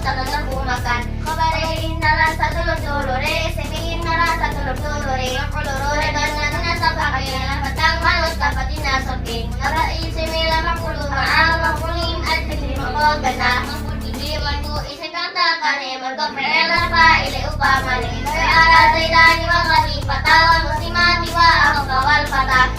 makan. Kobarihin na lang sa tulog-tulore, isimihin na lang sa tulog-tulore, yung kulurore ganyan na sa bakil, patang malos dapat inasaking. Nabaisimilan makulungaan, makulim at sisimong ganda. Hindi mo isip ang takane, magkaprela pa, ili upamani. Kaya aratay dani mga di patawa, musimatiwa ako kawal patak.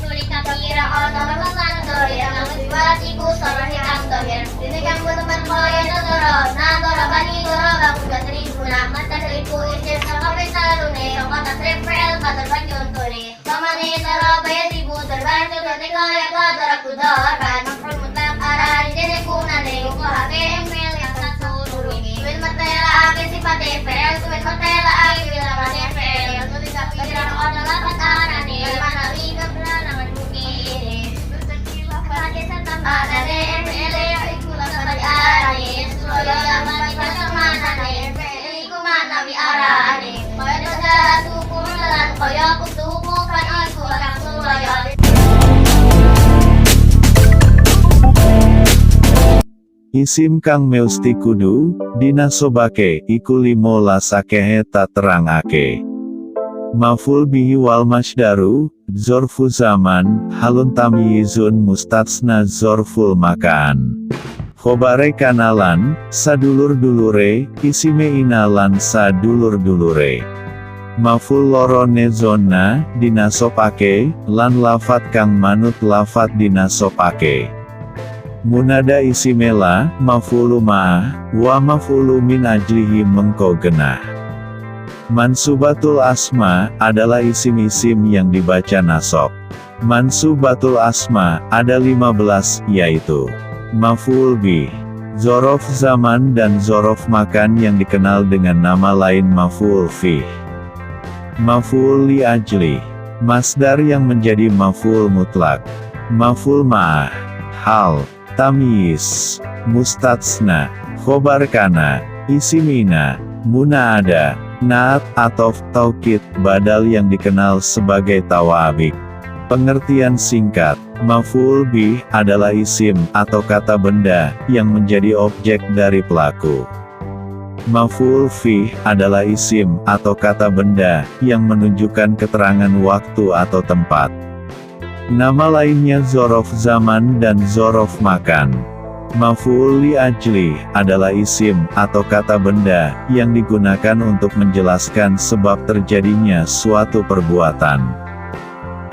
Sulit na pira o na magkakandori, ang nagsiwati ko sa rahikang dohir. Dinigang mo naman ko yan o doro, na doro bani doro, bakong gatrin ko na. Matasay ko isip sa kapit sa lune, ang katatrip prel, katarban yung turi. Kamani doro, bayan di butar, bayan to dati ko ya ko, doro ko doran. Magpulmutak arari, dini ko na lego ko hake, emel yang sa surumi. Wil matela akin si pati prel, wil matela akin wil naman yung prel. Tuloy sa pira ko na lapat arani, manawi ka pala naman mukini. Pati sa tamada, emel yung ikulang sa mag-arani. Suyo naman ipasamanan, emel ko manawi arani. Kaya na tukong na lang, kaya kung tukong kanon ko lang sulayan. Isim kang meusti kudu, dinasobake, iku limo lasakehe tak terangake. Maful bihi wal masdaru, zorfu zaman, halun tamyizun mustatsna zorful makaan. Khobare kanalan, sadulur dulure, isime inalan sadulur dulure. Maful lorone zona, dinasopake, lan lafat kang manut lafat dinasopake. Munada isimela, mafulu ma'ah, wa mafulu min ajlihi mengko genah. Mansubatul asma, adalah isim-isim yang dibaca nasab. Mansubatul asma, ada 15, yaitu maf'ul bih, zorof zaman dan zorof makan yang dikenal dengan nama lain maf'ul fih. Maf'ul li ajli, masdar yang menjadi maf'ul mutlak. Maf'ul ma'ah, hal, tamyiz, mustatsna, khobar kana, isimina, munaada, naat, atof, taukid, badal yang dikenal sebagai tawabik. Pengertian singkat, maf'ul bih adalah isim atau kata benda yang menjadi objek dari pelaku. Maf'ul fih adalah isim atau kata benda yang menunjukkan keterangan waktu atau tempat. Nama lainnya zorof zaman dan zorof makan. Maf'ul li ajli adalah isim atau kata benda yang digunakan untuk menjelaskan sebab terjadinya suatu perbuatan.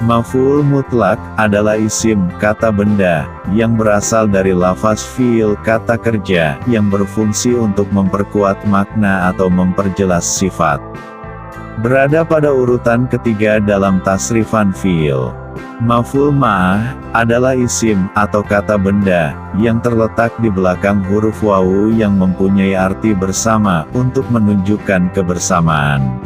Maf'ul mutlak adalah isim kata benda yang berasal dari lafaz fiil kata kerja yang berfungsi untuk memperkuat makna atau memperjelas sifat. Berada pada urutan ketiga dalam tasrifan fiil. Maf'ul ma'ah adalah isim atau kata benda yang terletak di belakang huruf wawu yang mempunyai arti bersama untuk menunjukkan kebersamaan.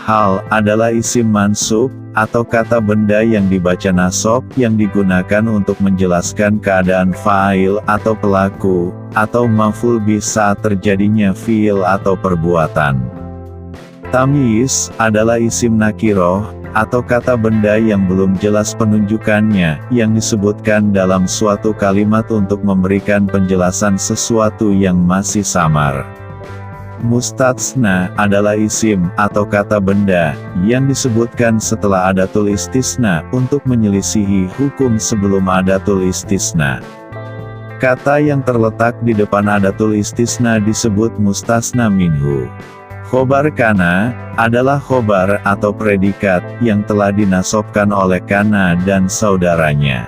Hal adalah isim mansub atau kata benda yang dibaca nasab yang digunakan untuk menjelaskan keadaan fa'il atau pelaku atau maf'ul bih saat terjadinya fiil atau perbuatan. Tamyiz adalah isim nakiroh atau kata benda yang belum jelas penunjukannya, yang disebutkan dalam suatu kalimat untuk memberikan penjelasan sesuatu yang masih samar. Mustatsna adalah isim atau kata benda yang disebutkan setelah adatul istisna untuk menyelisihi hukum sebelum adatul istisna. Kata yang terletak di depan adatul istisna disebut mustasna minhu. Khobar kana adalah khobar atau predikat yang telah dinasobkan oleh kana dan saudaranya.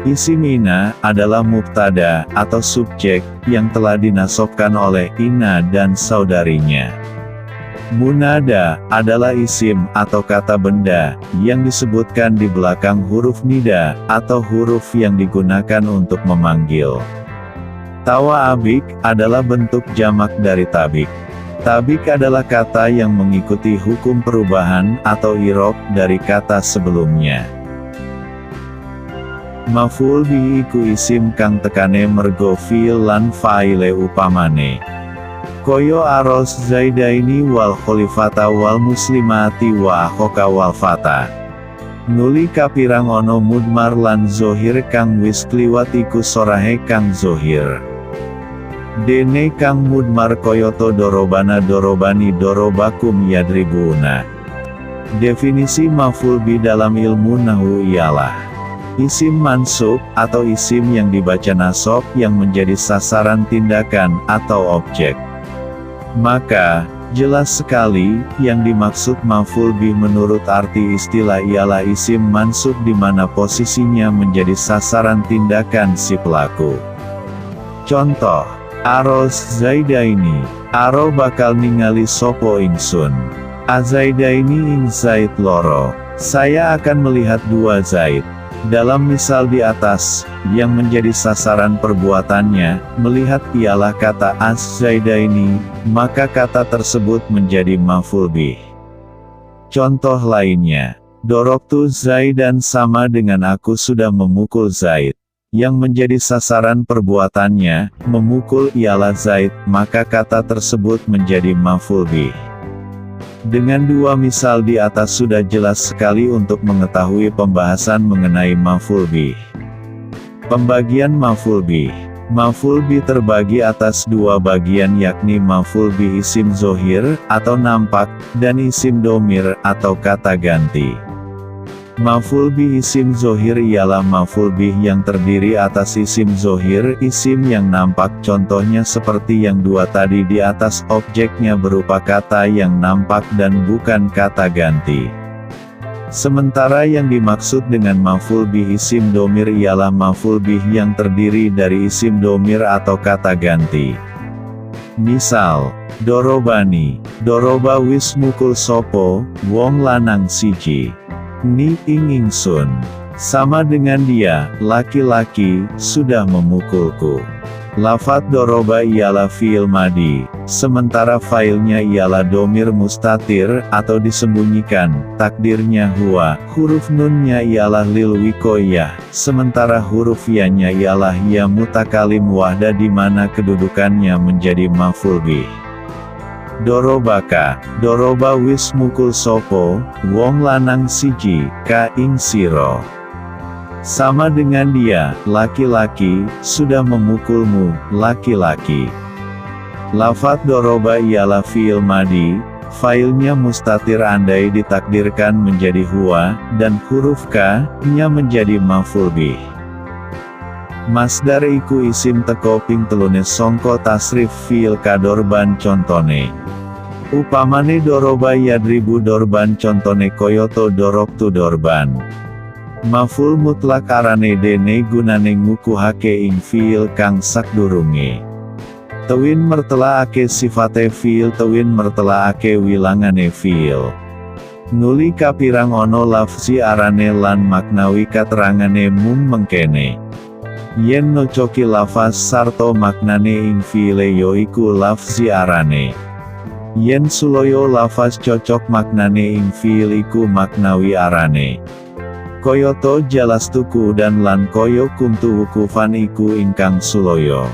Isimina adalah mubtada atau subjek yang telah dinasobkan oleh ina dan saudarinya. Munada adalah isim atau kata benda yang disebutkan di belakang huruf nida atau huruf yang digunakan untuk memanggil. Tawa'abik adalah bentuk jamak dari tabik. Tabik adalah kata yang mengikuti hukum perubahan atau i'rab dari kata sebelumnya. Maf'ul bih iku isim kang tekane mergo fi'il lan fa'ile upamane. Koyo aros zaidaini wal khalifata wal muslimati wa akhoka wal fata. Nuli kapirang ono mudmar lan zohir kang wis kliwat iku sorahe kang zohir. Dene kang mudmar koyoto dorobana dorobani dorobakum yadribuna. Definisi maf'ul bi dalam ilmu nahwu ialah isim mansub, atau isim yang dibaca nasab yang menjadi sasaran tindakan atau objek. Maka, jelas sekali, yang dimaksud maf'ul bih menurut arti istilah ialah isim mansub di mana posisinya menjadi sasaran tindakan si pelaku. Contoh, Aros Zaidaini, aro bakal ningali sopo ingsun. Azaidaini ing Zaid loro, saya akan melihat dua Zaid. Dalam misal di atas, yang menjadi sasaran perbuatannya, melihat ialah kata az-zaidaini, maka kata tersebut menjadi maf'ul bih. Contoh lainnya, dorobtu Zaidan sama dengan aku sudah memukul Zaid. Yang menjadi sasaran perbuatannya, memukul ialah Zaid, maka kata tersebut menjadi maf'ul bih. Dengan dua misal di atas sudah jelas sekali untuk mengetahui pembahasan mengenai maf'ul bih. Pembagian maf'ul bih. Maf'ul bih terbagi atas dua bagian yakni maf'ul bih isim zohir, atau nampak, dan isim domir, atau kata ganti. Maf'ul bih isim zohir ialah maf'ul bih yang terdiri atas isim zohir, isim yang nampak, contohnya seperti yang dua tadi di atas, objeknya berupa kata yang nampak dan bukan kata ganti. Sementara yang dimaksud dengan maf'ul bih isim domir ialah maf'ul bih yang terdiri dari isim domir atau kata ganti. Misal, dorobani, doroba wis mukul sopo, wong lanang siji. Ni ing ingsun, sama dengan dia, laki-laki, sudah memukulku. Lafat doroba ialah fi'il madi, sementara failnya ialah domir mustatir, atau disembunyikan, takdirnya huwa, huruf nunnya ialah lil wikoyah, sementara huruf ya-nya ialah ya mutakalim wahda di mana kedudukannya menjadi maf'ul bih. Dorobaka, doroba wis mukul sopo, wong lanang siji, ka ing siro. Sama dengan dia, laki-laki, sudah memukulmu, laki-laki. Lafat doroba ialah fi'il madi, failnya mustatir andai ditakdirkan menjadi huwa, dan huruf ka-nya menjadi maf'ul bih. Masdar iku isim teko ping telune songko tasrif fi'il kadorban contone. Upamane doroba yadribu dorban contone koyoto dorobtu dorban. Maf'ul mutlak arane dene gunane ngukuhake ing fi'il kang sakdurunge. Tewin mertelaake sifate fi'il tewin mertelaake wilangane fi'il. Nuli kapirang ono lafzi arane lan maknawi katerangane mung mengkene. Yen nocoki lafaz sarto maknane ing fi'ile yoiku lafzi arane. Yen suloyo lafaz cocok maknane ing fi'il iku maknawi arane. Koyoto jalastuku dan lan koyo kumtu wukufan iku ingkang suloyo.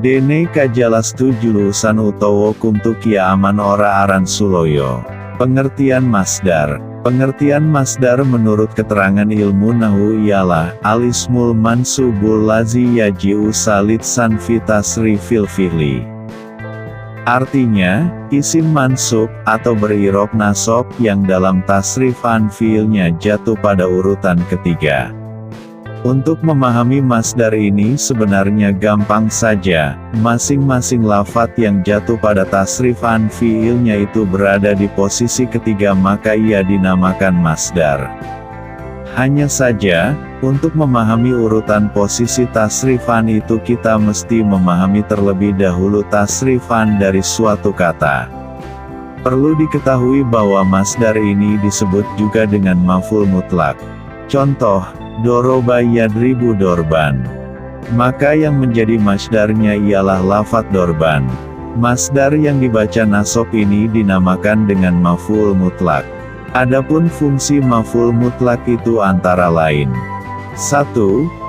Dene kajalastu julusan utawa kumtu kia aman ora aran suloyo. Pengertian masdar. Pengertian masdar menurut keterangan ilmu nahwu ialah al-ismul mansubul lazi yaji'u salitsan fi tasrifil fi'li. Artinya, isim mansub, atau berirob nasab, yang dalam tasrifan fiilnya jatuh pada urutan ketiga. Untuk memahami masdar ini sebenarnya gampang saja, masing-masing lafat yang jatuh pada tasrifan fiilnya itu berada di posisi ketiga maka ia dinamakan masdar. Hanya saja, untuk memahami urutan posisi tasrifan itu kita mesti memahami terlebih dahulu tasrifan dari suatu kata. Perlu diketahui bahwa masdar ini disebut juga dengan maf'ul mutlak. Contoh, doroba yadribu dorban. Maka yang menjadi masdarnya ialah lafat dorban. Masdar yang dibaca nasab ini dinamakan dengan maf'ul mutlak. Adapun fungsi maf'ul mutlak itu antara lain 1.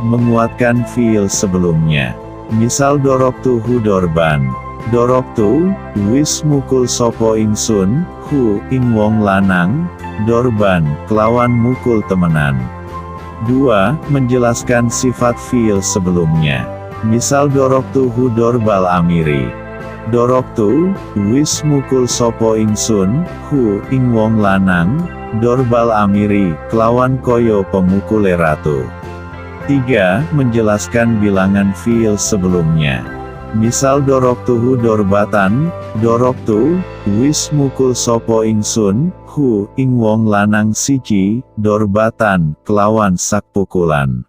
Menguatkan fiil sebelumnya. Misal dorobtu hu dorban. Dorobtu, wis mukul sopo ingsun, hu, ing wong lanang, dorban, kelawan mukul temenan. 2. Menjelaskan sifat fiil sebelumnya. Misal doroktuhu dorbal amiri. Doroktu, wis mukul sopo ingsun, hu, ing wong lanang, dorbal amiri, kelawan koyo pemukule ratu. 3. Menjelaskan bilangan fiil sebelumnya. Misal doroktuhu dorbatan, doroktu, wis mukul sopo ingsun, hu, ing wong lanang siji, dorbatan, kelawan sak pukulan.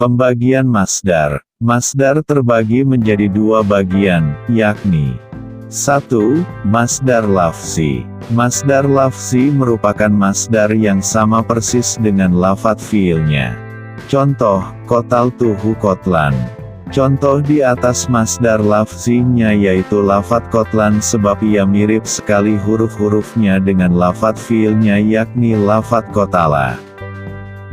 Pembagian masdar. Masdar terbagi menjadi 2 bagian, yakni 1. Masdar lafzi. Masdar lafzi merupakan masdar yang sama persis dengan lafadz fiilnya. Contoh, kotaltuhu kotlan. Contoh di atas masdar lafzinya yaitu lafadz kotlan sebab ia mirip sekali huruf-hurufnya dengan lafadz fiilnya yakni lafadz kotala.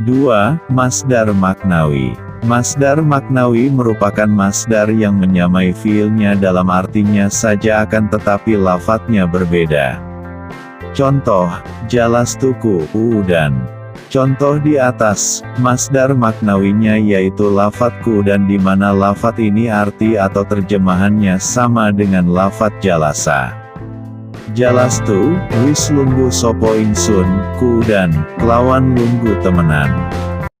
2. Masdar maknawi. Masdar maknawi merupakan masdar yang menyamai fiilnya dalam artinya saja akan tetapi lafadznya berbeda. Contoh, jalastuku, udan. Contoh di atas, masdar maknawinya yaitu lafadz dan di mana lafadz ini arti atau terjemahannya sama dengan lafadz jalasa. Jalastu, wis lungguh sopo ingsun, ku dan, kelawan lungguh temenan.